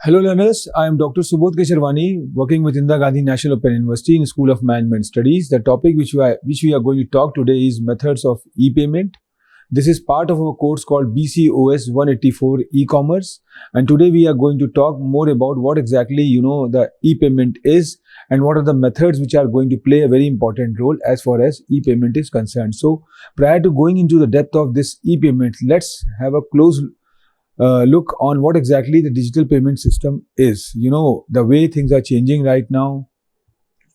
Hello learners, I am Dr. Subodh Kesharwani, working with Indira Gandhi National Open University in School of Management Studies. The topic which we are going to talk today is methods of e-payment. This is part of our course called BCOS 184 e-commerce, and today we are going to talk more about what exactly the e-payment is and what are the methods which are going to play a very important role as far as e-payment is concerned. So prior to going into the depth of this e-payment, let's have a close look on what exactly the digital payment system is. The way things are changing right now,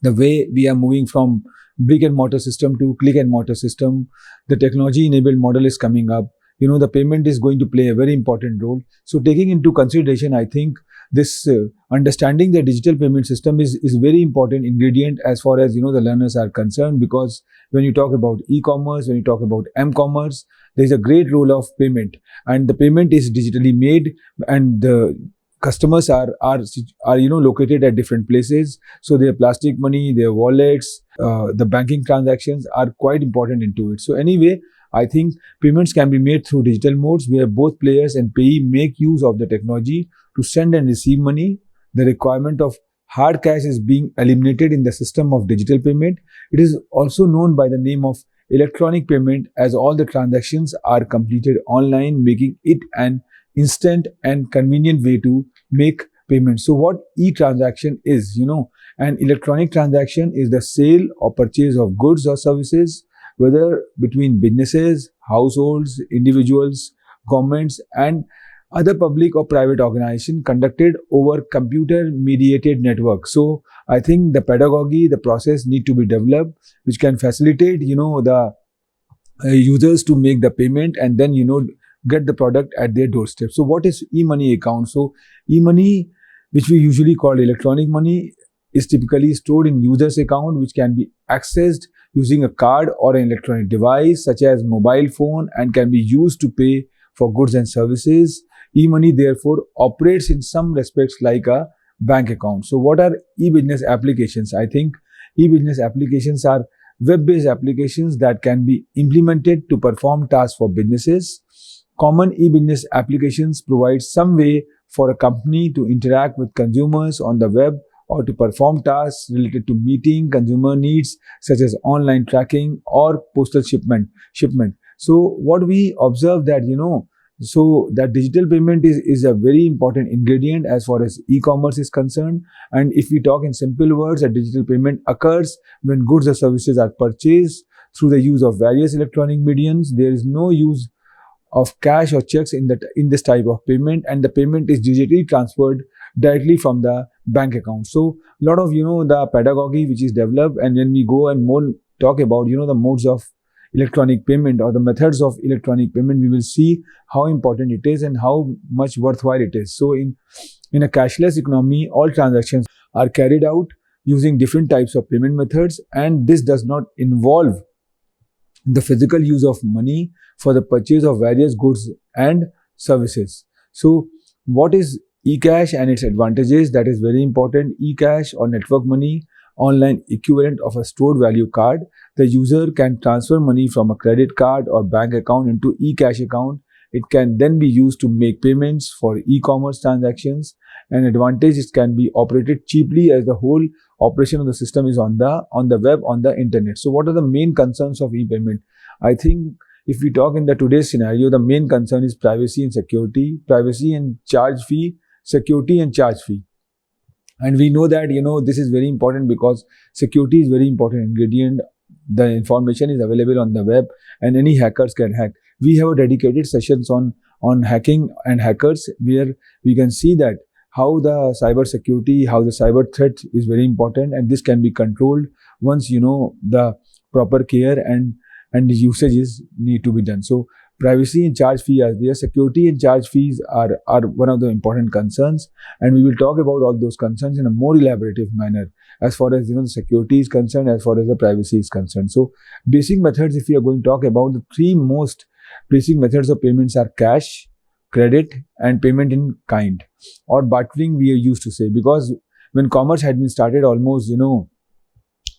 the way we are moving from brick and mortar system to click and mortar system, the technology enabled model is coming up. The payment is going to play a very important role. So taking into consideration, I think this understanding the digital payment system is very important ingredient as far as the learners are concerned, because when you talk about e-commerce, when you talk about m-commerce, there is a great role of payment, and the payment is digitally made, and the customers are located at different places, so their plastic money, their wallets, the banking transactions are quite important into it. So anyway, I think payments can be made through digital modes where both players and payee make use of the technology to send and receive money. The requirement of hard cash is being eliminated in the system of digital payment. It is also known by the name of electronic payment, as all the transactions are completed online, making it an instant and convenient way to make payments. So what e-transaction is, an electronic transaction is the sale or purchase of goods or services, whether between businesses, households, individuals, governments, and other public or private organization, conducted over computer mediated network. So I think the pedagogy, the process need to be developed, which can facilitate the users to make the payment and then get the product at their doorstep. So what is e-money account? So e-money, which we usually call electronic money, is typically stored in user's account, which can be accessed using a card or an electronic device such as mobile phone, and can be used to pay for goods and services. E-money therefore operates in some respects like a bank account. So what are e-business applications? I think e-business applications are web-based applications that can be implemented to perform tasks for businesses. Common e-business applications provide some way for a company to interact with consumers on the web or to perform tasks related to meeting consumer needs, such as online tracking or postal shipment. So what we observe that so that digital payment is a very important ingredient as far as e-commerce is concerned. And if we talk in simple words, a digital payment occurs when goods or services are purchased through the use of various electronic mediums. There is no use of cash or checks in this type of payment, and the payment is digitally transferred directly from the bank account. So a lot of the pedagogy which is developed, and when we go and more talk about the modes of electronic payment or the methods of electronic payment, we will see how important it is and how much worthwhile it is. So in a cashless economy, all transactions are carried out using different types of payment methods, and this does not involve the physical use of money for the purchase of various goods and services. So what is e-cash and its advantages? That is very important. E-cash or network money, online equivalent of a stored value card. The user can transfer money from a credit card or bank account into e-cash account. It can then be used to make payments for e-commerce transactions. An advantage, it can be operated cheaply as the whole operation of the system is on the web, on the internet. So what are the main concerns of e-payment? I think if we talk in the today's scenario, the main concern is privacy and security, privacy and charge fee, security and charge fee. And we know that this is very important because security is very important ingredient. The information is available on the web and any hackers can hack. We have a dedicated sessions on hacking and hackers, where we can see that how the cyber security, how the cyber threat is very important, and this can be controlled once the proper care and the usages need to be done. So privacy and charge fee are there. Security and charge fees are one of the important concerns, and we will talk about all those concerns in a more elaborative manner as far as the security is concerned, as far as the privacy is concerned. So basic methods, if we are going to talk about, the three most basic methods of payments are cash, credit, and payment in kind, or bartering we are used to say, because when commerce had been started almost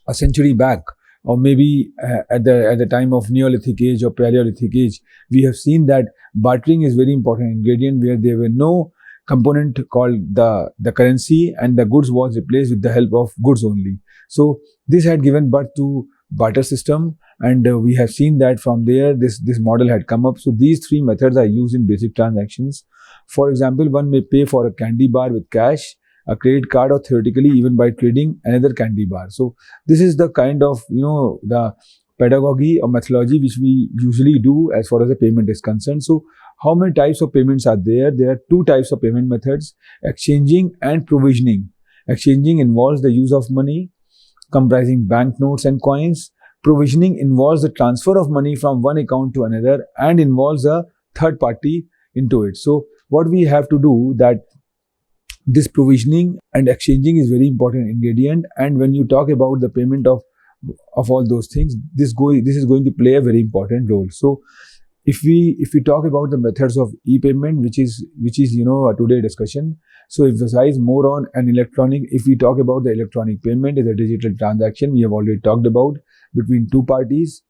a century back, or maybe at the time of Neolithic age or Paleolithic age, we have seen that bartering is very important ingredient, where there were no component called the currency, and the goods was replaced with the help of goods only. So this had given birth to barter system, and we have seen that from there this model had come up. So these three methods are used in basic transactions. For example, one may pay for a candy bar with cash, a credit card, or theoretically even by trading another candy bar. So this is the kind of the pedagogy or methodology which we usually do as far as the payment is concerned. So how many types of payments are there? There are two types of payment methods: exchanging and provisioning. Exchanging involves the use of money comprising banknotes and coins. Provisioning involves the transfer of money from one account to another and involves a third party into it. So what we have to do that this provisioning and exchanging is very important ingredient, and when you talk about the payment of all those things, this is going to play a very important role. So if we talk about the methods of e-payment, which is a today discussion, so emphasize more on an electronic. If we talk about the electronic payment, is a digital transaction we have already talked about between two parties.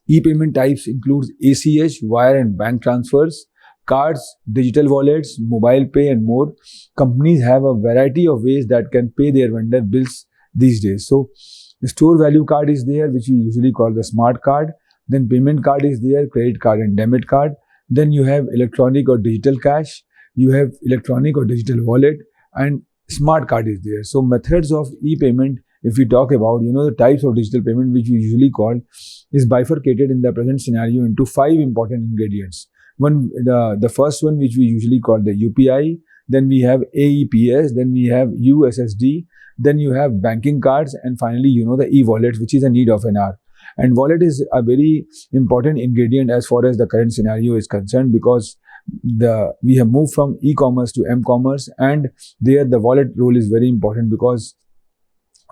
E-payment types includes ACH, wire and bank transfers, cards, digital wallets, mobile pay, and more. Companies have a variety of ways that can pay their vendor bills these days. So the store value card is there, which we usually call the smart card. Then payment card is there, credit card and debit card. Then you have electronic or digital cash. You have electronic or digital wallet, and smart card is there. So methods of e-payment, if we talk about the types of digital payment which we usually call, is bifurcated in the present scenario into five important ingredients. The first one, which we usually call the UPI, then we have AEPS, then we have USSD, then you have banking cards, and finally the e-wallet, which is a need of an hour. And wallet is a very important ingredient as far as the current scenario is concerned, because we have moved from e-commerce to m-commerce, and there the wallet role is very important because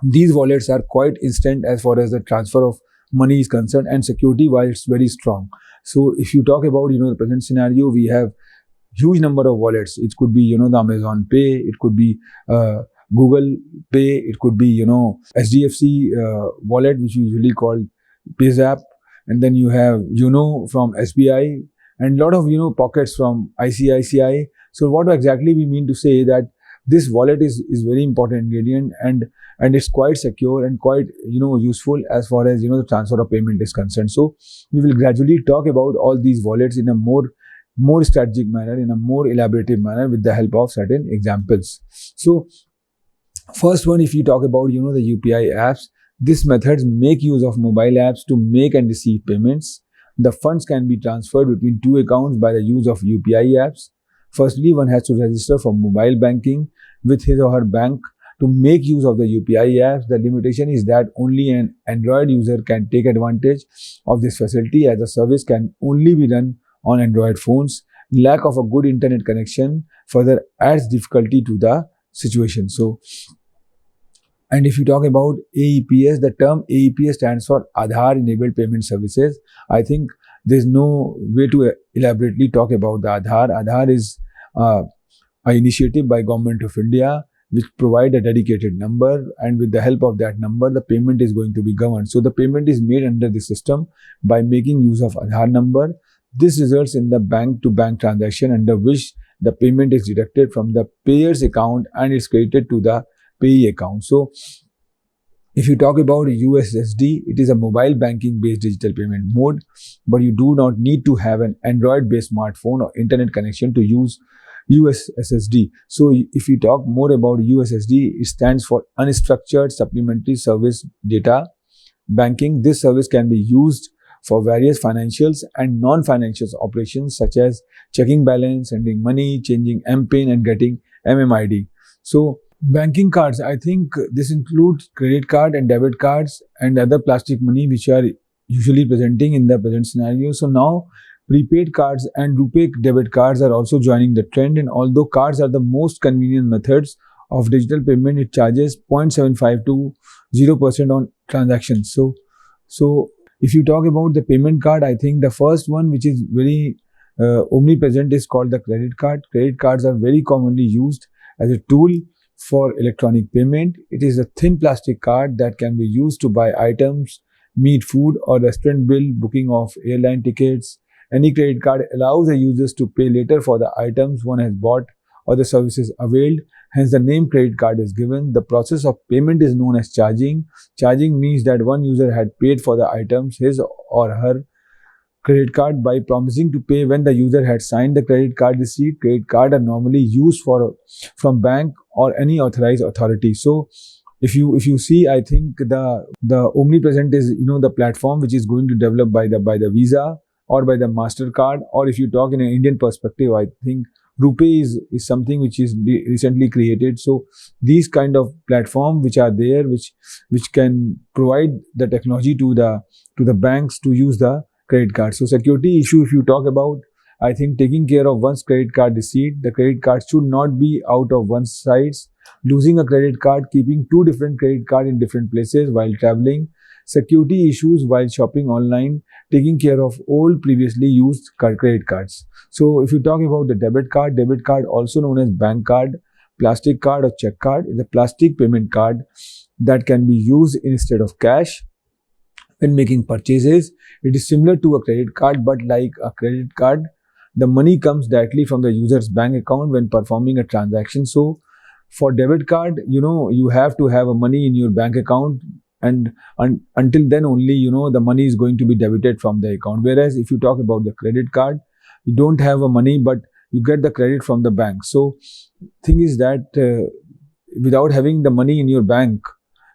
these wallets are quite instant as far as the transfer of money is concerned, and security wise it's very strong. So if you talk about the present scenario, we have huge number of wallets. It could be the Amazon Pay, it could be Google Pay, it could be SDFC wallet, which we usually call PayZapp, and then you have from SBI, and lot of pockets from ICICI. So what exactly we mean to say that this wallet is very important ingredient, and it's quite secure and quite useful as far as the transfer of payment is concerned. So we will gradually talk about all these wallets in a more strategic manner, in a more elaborative manner, with the help of certain examples. So first one, if you talk about the UPI apps, these methods make use of mobile apps to make and receive payments. The funds can be transferred between two accounts by the use of UPI apps. Firstly, one has to register for mobile banking with his or her bank to make use of the UPI apps. The limitation is that only an Android user can take advantage of this facility, as the service can only be run on Android phones. Lack of a good internet connection further adds difficulty to the situation. So, and if you talk about AEPS, the term AEPS stands for Aadhaar Enabled Payment Services. I think there's no way to elaborately talk about the Aadhaar. Aadhaar is an initiative by Government of India which provide a dedicated number, and with the help of that number, the payment is going to be governed. So the payment is made under the system by making use of Aadhaar number. This results in the bank-to-bank transaction under which the payment is deducted from the payer's account and is credited to the payee account. So if you talk about USSD, it is a mobile banking based digital payment mode, but you do not need to have an Android based smartphone or internet connection to use USSD. So if we talk more about USSD, it stands for Unstructured Supplementary Service Data Banking. This service can be used for various financials and non-financial operations such as checking balance, sending money, changing MPIN, and getting MMID. So banking cards, I think this includes credit card and debit cards and other plastic money which are usually presenting in the present scenario. So now prepaid cards and RuPay debit cards are also joining the trend, and although cards are the most convenient methods of digital payment, it charges 0.75 to 0% on transactions. So if you talk about the payment card, I think the first one which is very omnipresent is called the credit card. Credit cards are very commonly used as a tool for electronic payment. It is a thin plastic card that can be used to buy items, meet food or restaurant bill, booking of airline tickets, Any credit card allows the users to pay later for the items one has bought or the services availed. Hence, the name credit card is given. The process of payment is known as charging. Charging means that one user had paid for the items, his or her credit card, by promising to pay when the user had signed the credit card receipt. Credit card are normally used for from bank or any authorized authority. So if you see, I think the omnipresent is the platform which is going to develop by the Visa or by the Mastercard, or if you talk in an Indian perspective, I think RuPay is something which is recently created. So these kind of platform which are there, which can provide the technology to the banks to use the credit card. So security issue, if you talk about, I think taking care of one's credit card receipt, the credit card should not be out of one's sights. Losing a credit card, keeping two different credit cards in different places while traveling, security issues while shopping online, taking care of old previously used credit cards. So if you talk about the debit card also known as bank card, plastic card or check card, is a plastic payment card that can be used instead of cash when making purchases. It is similar to a credit card, but like a credit card, the money comes directly from the user's bank account when performing a transaction. So for debit card, you have to have a money in your bank account, and until then only the money is going to be debited from the account. Whereas if you talk about the credit card, you don't have a money, but you get the credit from the bank. So thing is that without having the money in your bank,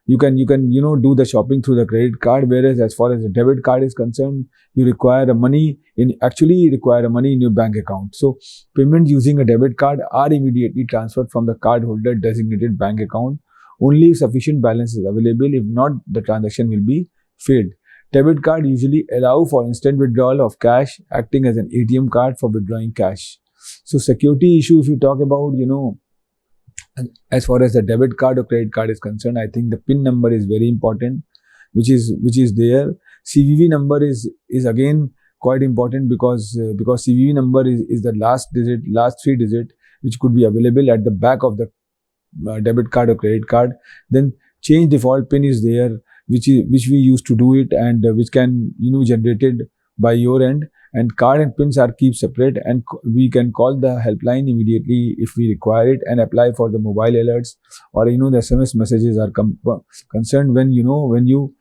you can do the shopping through the credit card. Whereas as far as the debit card is concerned, you require a money in your bank account. So payments using a debit card are immediately transferred from the cardholder designated bank account only if sufficient balance is available. If not, the transaction will be failed. Debit card usually allow for instant withdrawal of cash, acting as an ATM card for withdrawing cash. So security issue, if you talk about, as far as the debit card or credit card is concerned, I think the PIN number is very important, which is there. CVV number is again quite important because CVV number is the last three digit, which could be available at the back of the debit card or credit card. Then change default PIN is there, which we used to do it, and which can generated by your end. And card and pins are kept separate, and we can call the helpline immediately if we require it, and apply for the mobile alerts, or the SMS messages are concerned when you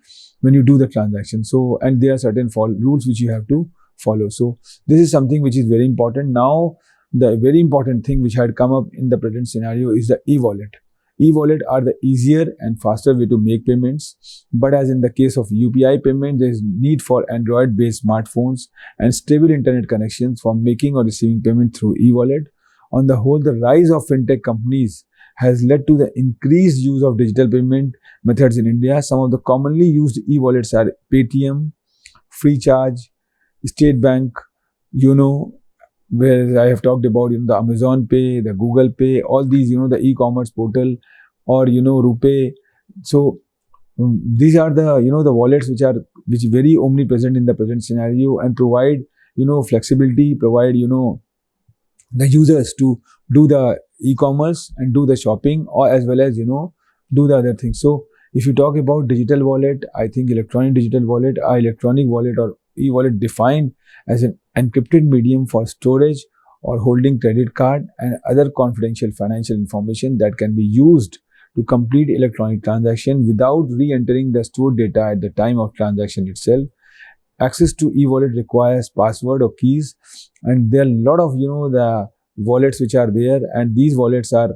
do the transaction. So, and there are certain rules which you have to follow. So this is something which is very important. Now the very important thing which had come up in the present scenario is the e-wallet. E-wallet are the easier and faster way to make payments, but as in the case of UPI payment, there is need for Android-based smartphones and stable internet connections for making or receiving payment through e-wallet. On the whole, the rise of fintech companies has led to the increased use of digital payment methods in India. Some of the commonly used e-wallets are Paytm, Freecharge, State Bank, where I have talked about the Amazon Pay, the Google Pay, all these the e-commerce portal, or RuPay. So these are the the wallets which are very omnipresent in the present scenario and provide flexibility, provide the users to do the e-commerce and do the shopping, or as well as do the other things. So if you talk about digital wallet, I think electronic digital wallet are electronic wallet or e-wallet defined as an encrypted medium for storage or holding credit card and other confidential financial information that can be used to complete electronic transaction without re-entering the stored data at the time of transaction itself. Access to e-wallet requires password or keys, and there are a lot of the wallets which are there, and these wallets are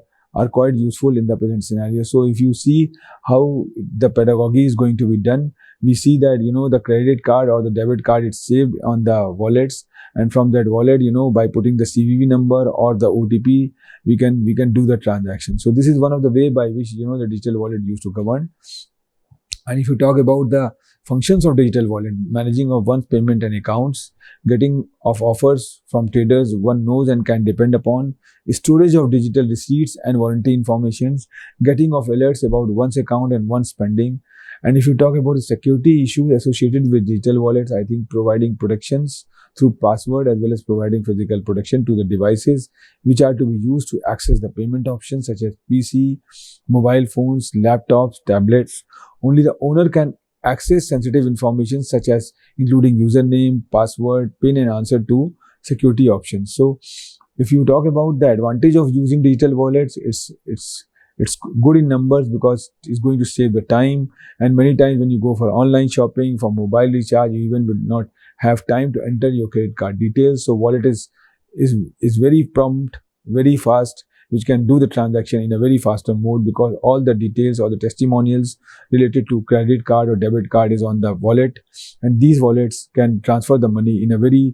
quite useful in the present scenario. So if you see how the pedagogy is going to be done, we see that the credit card or the debit card is saved on the wallets, and from that wallet by putting the CVV number or the OTP, we can do the transaction. So this is one of the way by which the digital wallet used to govern. And if you talk about the functions of digital wallet, managing of one's payment and accounts, getting of offers from traders one knows and can depend upon, storage of digital receipts and warranty informations, getting of alerts about one's account and one's spending. And if you talk about the security issues associated with digital wallets, I think providing protections through password as well as providing physical protection to the devices which are to be used to access the payment options such as PC, mobile phones, laptops, tablets. Only the owner can access sensitive information such as including username, password, PIN, and answer to security options. So if you talk about the advantage of using digital wallets, it's good in numbers because it's going to save the time. And many times when you go for online shopping, for mobile recharge, you even would not have time to enter your credit card details. So wallet is very prompt, very fast, which can do the transaction in a very faster mode because all the details or the testimonials related to credit card or debit card is on the wallet, and these wallets can transfer the money in a very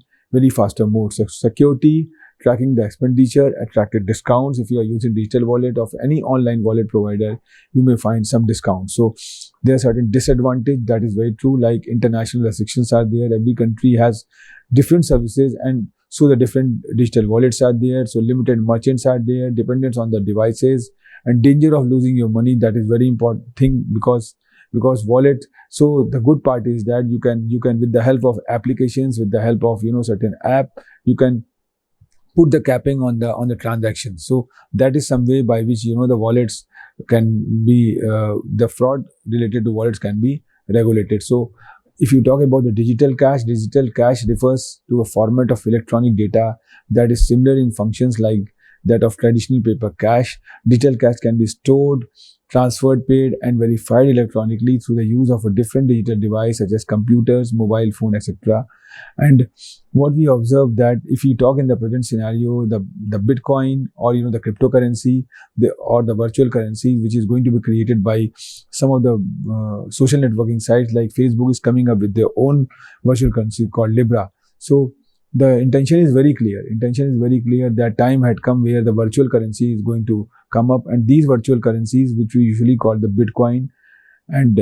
faster mode. So security, tracking the expenditure, attracted discounts. If you are using digital wallet of any online wallet provider, you may find some discounts. So there are certain disadvantages. That is very true. Like international restrictions are there. Every country has different services, and so the different digital wallets are there. So limited merchants are there. Dependence on the devices and danger of losing your money. That is very important thing because wallet. So the good part is that you can with the help of applications, with the help of certain app, you can put the capping on the transaction. So that is some way by which the wallets can be the fraud related to wallets can be regulated. So if you talk about the digital cash refers to a format of electronic data that is similar in functions like that of traditional paper cash. Digital cash can be stored, transferred, paid, and verified electronically through the use of a different digital device such as computers, mobile phone, etc. And what we observe that if you talk in the present scenario, the Bitcoin or the cryptocurrency, or the virtual currency which is going to be created by some of the social networking sites like Facebook is coming up with their own virtual currency called Libra. So the intention is very clear. That time had come where the virtual currency is going to come up, and these virtual currencies, which we usually call the Bitcoin, and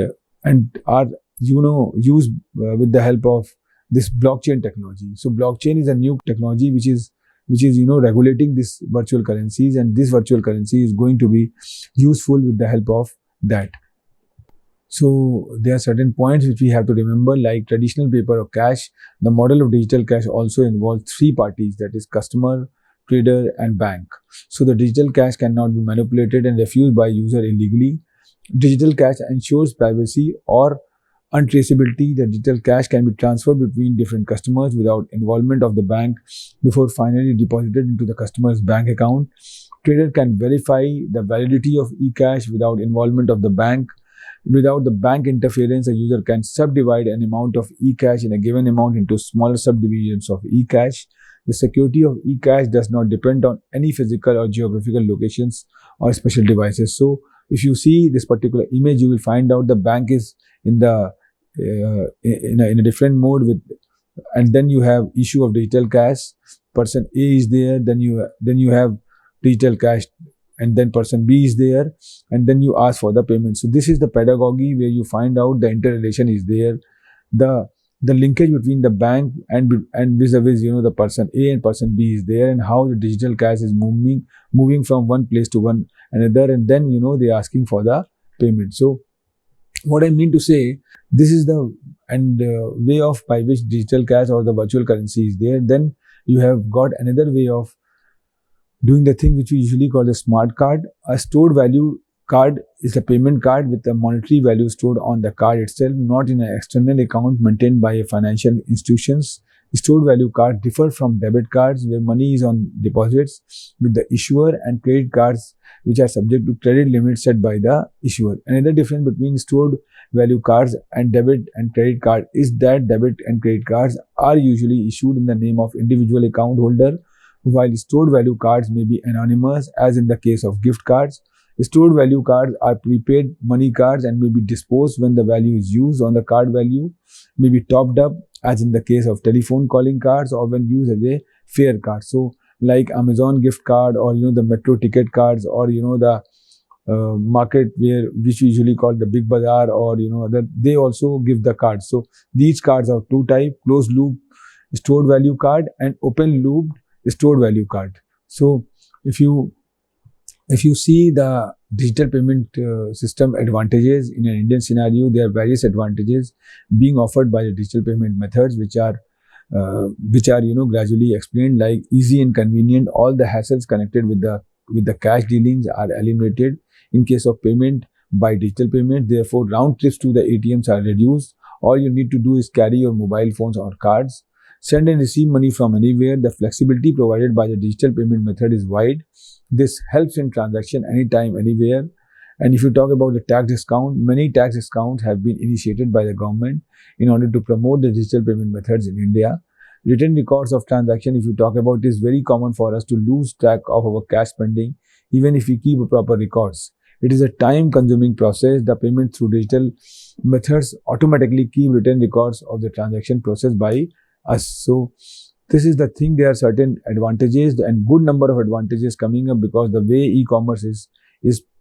are used with the help of this blockchain technology. So blockchain is a new technology which is regulating these virtual currencies, and this virtual currency is going to be useful with the help of that. So there are certain points which we have to remember, like traditional paper or cash. The model of digital cash also involves three parties, that is customer, trader, and bank. So the digital cash cannot be manipulated and refused by user illegally. Digital cash ensures privacy or untraceability. The digital cash can be transferred between different customers without involvement of the bank before finally deposited into the customer's bank account. Trader can verify the validity of e-cash without involvement of the bank. Without the bank interference, a user can subdivide an amount of e-cash in a given amount into smaller subdivisions of e-cash. The security of e-cash does not depend on any physical or geographical locations or special devices. So if you see this particular image, you will find out the bank is in a different mode with, and then you have issue of digital cash. Person A is there, then you have digital cash, and then person B is there, and then you ask for the payment. So this is the pedagogy where you find out the interrelation is there, the linkage between the bank and vis-a-vis the person A and person B is there, and how the digital cash is moving from one place to one another, and then they are asking for the payment. So what I mean to say, this is the way of by which digital cash or the virtual currency is there. Then you have got another way of doing the thing which we usually call the smart card. A stored value card is a payment card with a monetary value stored on the card itself, not in an external account maintained by financial institutions. Stored value cards differ from debit cards where money is on deposits with the issuer, and credit cards which are subject to credit limits set by the issuer. Another difference between stored value cards and debit and credit card is that debit and credit cards are usually issued in the name of individual account holder, while stored value cards may be anonymous, as in the case of gift cards. Stored value cards are prepaid money cards and may be disposed when the value is used on the card value, may be topped up, as in the case of telephone calling cards, or when used as a fare card. So like Amazon gift card, or the metro ticket cards, or the market which we usually call the big bazaar, or other, they also give the cards. So these cards are two types: closed loop stored value card and open loop stored value card. So if you see the digital payment system advantages in an Indian scenario, there are various advantages being offered by the digital payment methods, which are gradually explained, like easy and convenient. All the hassles connected with the cash dealings are eliminated. In case of payment, by digital payment. Therefore, round trips to the ATMs are reduced. All you need to do is carry your mobile phones or cards. Send and receive money from anywhere. The flexibility provided by the digital payment method is wide. This helps in transaction anytime, anywhere. And if you talk about the tax discount, many tax discounts have been initiated by the government in order to promote the digital payment methods in India. Written records of transaction, if you talk about, it is very common for us to lose track of our cash spending, even if we keep proper records. It is a time-consuming process. The payment through digital methods automatically keep written records of the transaction process by us. So this is the thing. There are certain advantages and good number of advantages coming up because the way e-commerce is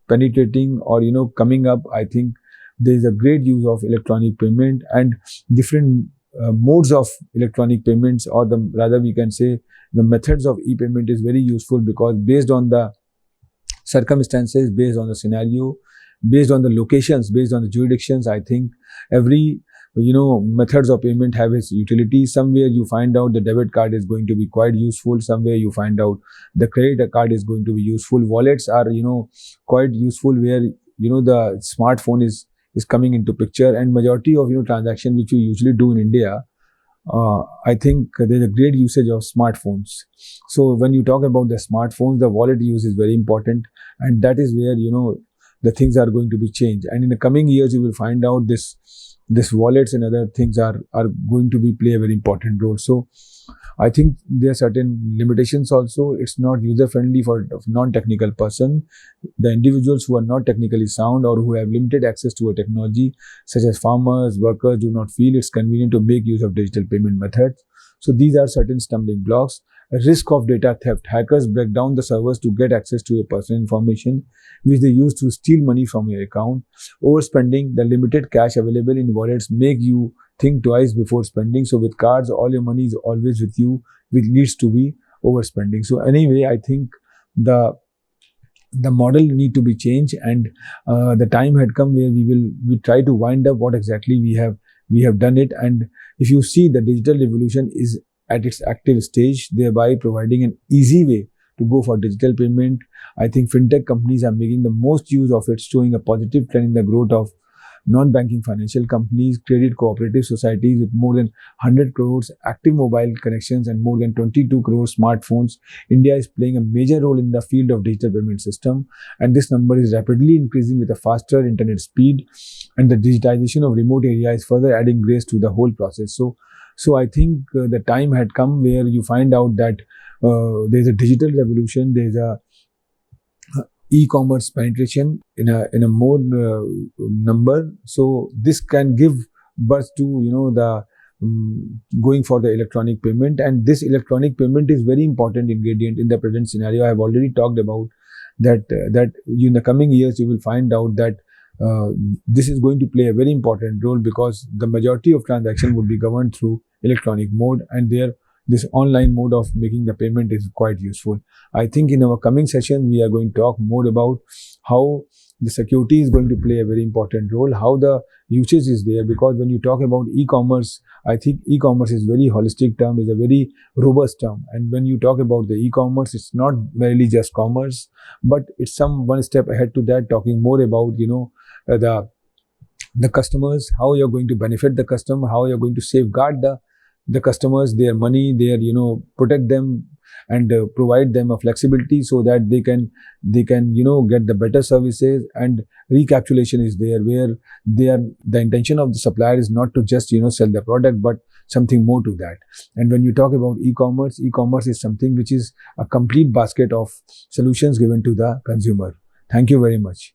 penetrating or coming up. I think there is a great use of electronic payment and different modes of electronic payments, or the rather we can say the methods of e-payment is very useful because based on the circumstances, based on the scenario, based on the locations, based on the jurisdictions, I think every methods of payment have its utility. Somewhere you find out the debit card is going to be quite useful. Somewhere you find out the credit card is going to be useful. Wallets are quite useful where the smartphone is coming into picture, and majority of transaction which we usually do in India, I think there's a great usage of smartphones. So when you talk about the smartphones, the wallet use is very important, and that is where the things are going to be changed. And in the coming years, you will find out this wallets and other things are going to be play a very important role. So I think there are certain limitations also. It's not user friendly for non-technical person. The individuals who are not technically sound or who have limited access to a technology, such as farmers, workers, do not feel it's convenient to make use of digital payment methods. So these are certain stumbling blocks. A risk of data theft. Hackers break down the servers to get access to your personal information, which they use to steal money from your account. Overspending. The limited cash available in wallets make you think twice before spending. So with cards, all your money is always with you, which leads to be overspending. So anyway, I think the model need to be changed, and the time had come where we try to wind up what exactly we have done it. And if you see, the digital revolution is at its active stage, thereby providing an easy way to go for digital payment. I think fintech companies are making the most use of it, showing a positive trend in the growth of non-banking financial companies, credit cooperative societies with more than 100 crores active mobile connections and more than 22 crores smartphones. India is playing a major role in the field of digital payment system, and this number is rapidly increasing with a faster internet speed, and the digitization of remote areas is further adding grace to the whole process. So I think the time had come where you find out that there's a digital revolution, there's a e-commerce penetration in a more number. So this can give birth to the going for the electronic payment, and this electronic payment is very important ingredient in the present scenario. I have already talked about that in the coming years you will find out that this is going to play a very important role because the majority of transaction would be governed through electronic mode, and this online mode of making the payment is quite useful. I think in our coming session, we are going to talk more about how the security is going to play a very important role, how the usage is there, because when you talk about e-commerce, I think e-commerce is very holistic term, is a very robust term. And when you talk about the e-commerce, it's not merely just commerce, but it's one step ahead to that, talking more about, the customers, how you're going to benefit the customer, how you're going to safeguard the customers, their money, protect them and provide them a flexibility so that they can get the better services. And recapitulation is there where the intention of the supplier is not to just sell the product, but something more to that. And when you talk about e-commerce is something which is a complete basket of solutions given to the consumer. Thank you very much.